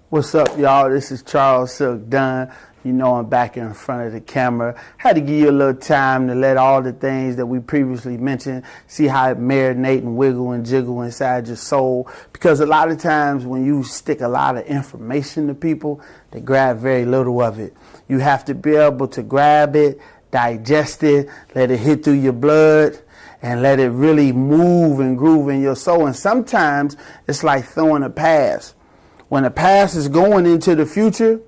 What's up, y'all? This is Charles Silk Dunn. You know I'm back in front of the camera. Had to give you a little time to let all the things that we previously mentioned, see how it marinate and wiggle and jiggle inside your soul. Because a lot of times when you stick a lot of information to people, they grab very little of it. You have to be able to grab it, digest it, let it hit through your blood, and let it really move and groove in your soul. And sometimes it's like throwing a pass. When the past is going into the future,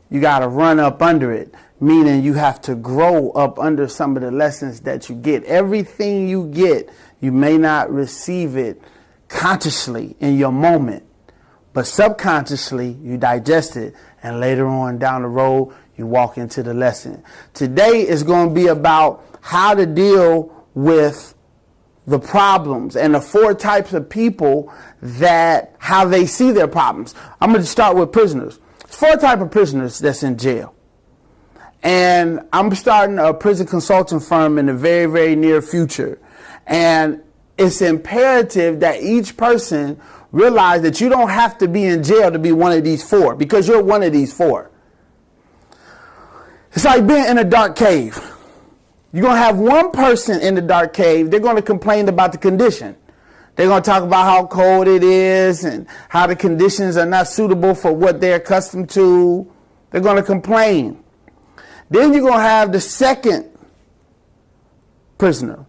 you got to run up under it, meaning you have to grow up under some of the lessons that you get. Everything you get, you may not receive it consciously in your moment, but subconsciously you digest it, and later on down the road, you walk into the lesson. Today is going to be about how to deal with the problems and the 4 types of people that how they see their problems. I'm going to start with prisoners. There's 4 types of prisoners that's in jail. And I'm starting a prison consulting firm in the very, very near future. And it's imperative that each person realize that you don't have to be in jail to be one of these 4, because you're one of these 4. It's like being in a dark cave. You're going to have one person in the dark cave. They're going to complain about the condition. They're going to talk about how cold it is and how the conditions are not suitable for what they're accustomed to. They're going to complain. Then you're going to have the second prisoner.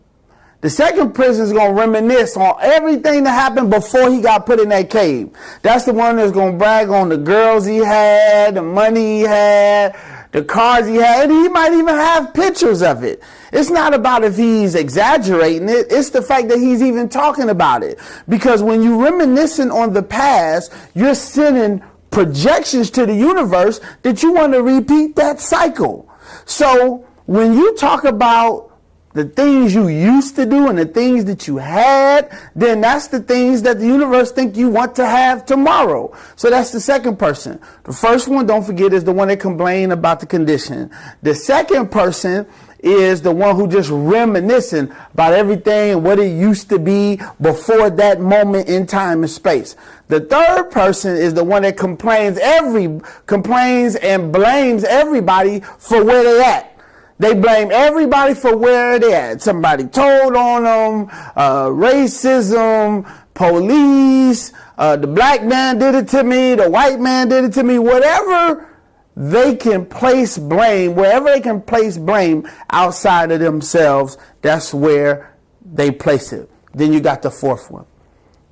The second prisoner is going to reminisce on everything that happened before he got put in that cave. That's the one that's going to brag on the girls he had, the money he had, the cars he had, and he might even have pictures of it. It's not about if he's exaggerating it. It's the fact that he's even talking about it. Because when you're reminiscing on the past, you're sending projections to the universe that you want to repeat that cycle. So when you talk about the things you used to do and the things that you had, then that's the things that the universe think you want to have tomorrow. So that's the second person. The first one, don't forget, is the one that complained about the condition. The second person is the one who just reminiscing about everything and what it used to be before that moment in time and space. The third person is the one that complains and blames everybody for where they're at. They blame everybody for where they're at. Somebody told on them, racism, police, the black man did it to me, the white man did it to me, whatever they can place blame, wherever they can place blame outside of themselves, that's where they place it. Then you got the fourth one.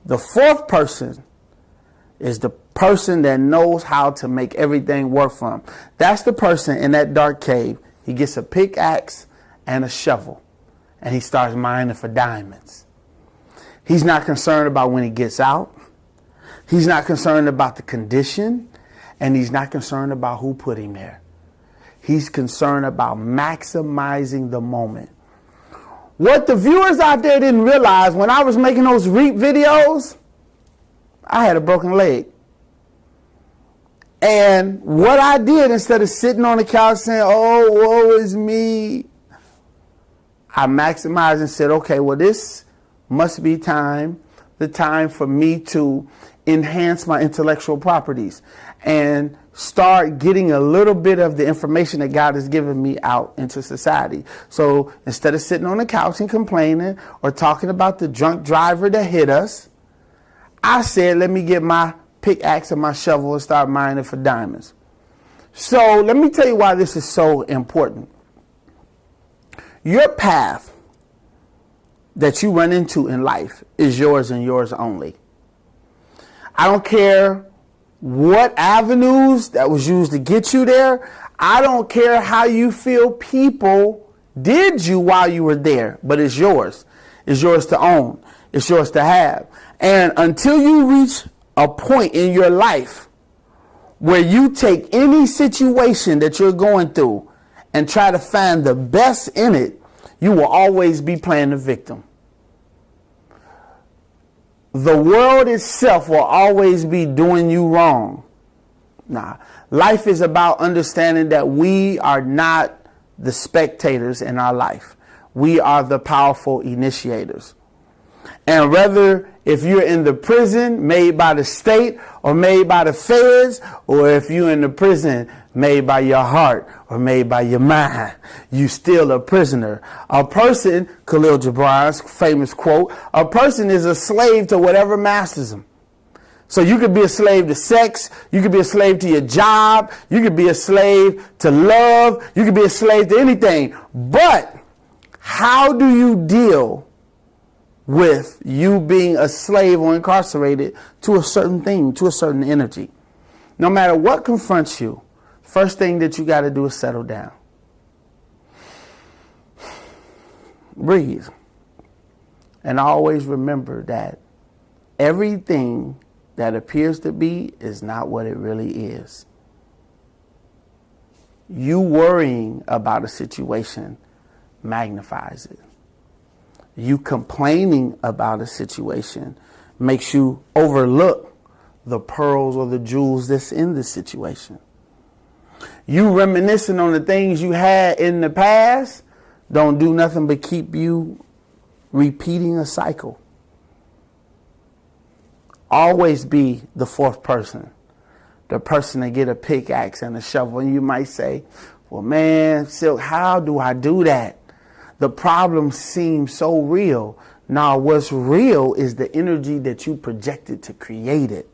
The fourth person is the person that knows how to make everything work for them. That's the person in that dark cave. He gets a pickaxe and a shovel, and he starts mining for diamonds. He's not concerned about when he gets out. He's not concerned about the condition, and he's not concerned about who put him there. He's concerned about maximizing the moment. What the viewers out there didn't realize, when I was making those REAP videos, I had a broken leg. And what I did, instead of sitting on the couch saying, oh, woe is me, I maximized and said, okay, well, this must be the time for me to enhance my intellectual properties and start getting a little bit of the information that God has given me out into society. So instead of sitting on the couch and complaining or talking about the drunk driver that hit us, I said, let me get my pickaxe and my shovel and start mining for diamonds. So let me tell you why this is so important. Your path that you run into in life is yours and yours only. I don't care what avenues that was used to get you there. I don't care how you feel people did you while you were there, but it's yours. It's yours to own. It's yours to have. And until you reach a point in your life where you take any situation that you're going through and try to find the best in it, you will always be playing the victim. The world itself will always be doing you wrong. Nah, life is about understanding that we are not the spectators in our life. We are the powerful initiators. And whether if you're in the prison made by the state or made by the feds, or if you're in the prison made by your heart or made by your mind, you still a prisoner. A person, Khalil Gibran's famous quote, a person is a slave to whatever masters him. So you could be a slave to sex, you could be a slave to your job, you could be a slave to love, you could be a slave to anything. But how do you deal with you being a slave or incarcerated to a certain thing, to a certain energy? No matter what confronts you, first thing that you got to do is settle down. Breathe. And always remember that everything that appears to be is not what it really is. You worrying about a situation magnifies it. You complaining about a situation makes you overlook the pearls or the jewels that's in the situation. You reminiscing on the things you had in the past don't do nothing but keep you repeating a cycle. Always be the fourth person, the person that get a pickaxe and a shovel. And you might say, well, man, Silk, how do I do that? The problem seems so real. Now, what's real is the energy that you projected to create it.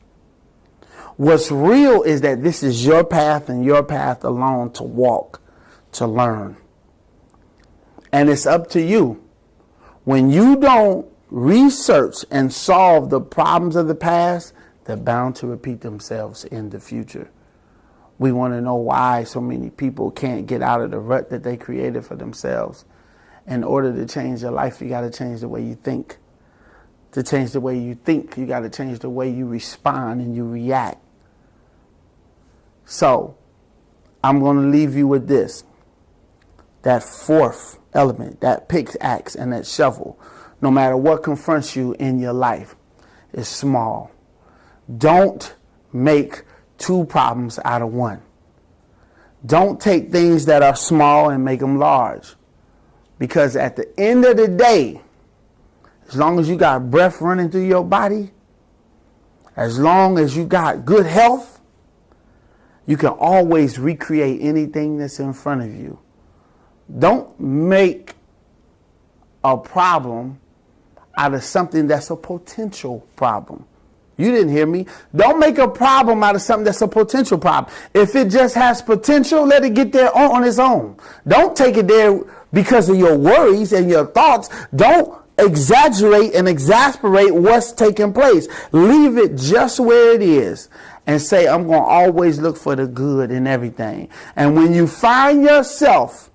What's real is that this is your path and your path alone to walk, to learn. And it's up to you. When you don't research and solve the problems of the past, they're bound to repeat themselves in the future. We want to know why so many people can't get out of the rut that they created for themselves. In order to change your life, you got to change the way you think. To change the way you think, you got to change the way you respond and you react. So, I'm going to leave you with this. That fourth element, that pickaxe and that shovel, no matter what confronts you in your life, is small. Don't make two problems out of one. Don't take things that are small and make them large. Because at the end of the day, as long as you got breath running through your body, as long as you got good health, you can always recreate anything that's in front of you. Don't make a problem out of something that's a potential problem. You didn't hear me. Don't make a problem out of something that's a potential problem. If it just has potential, let it get there on its own. Don't take it there because of your worries and your thoughts. Don't exaggerate and exasperate what's taking place. Leave it just where it is and say, I'm going to always look for the good in everything. And when you find yourself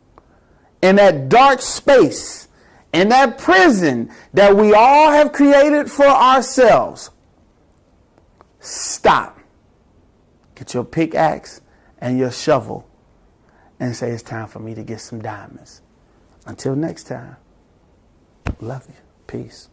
in that dark space, in that prison that we all have created for ourselves, stop. Get your pickaxe and your shovel and say, it's time for me to get some diamonds. Until next time, love you. Peace.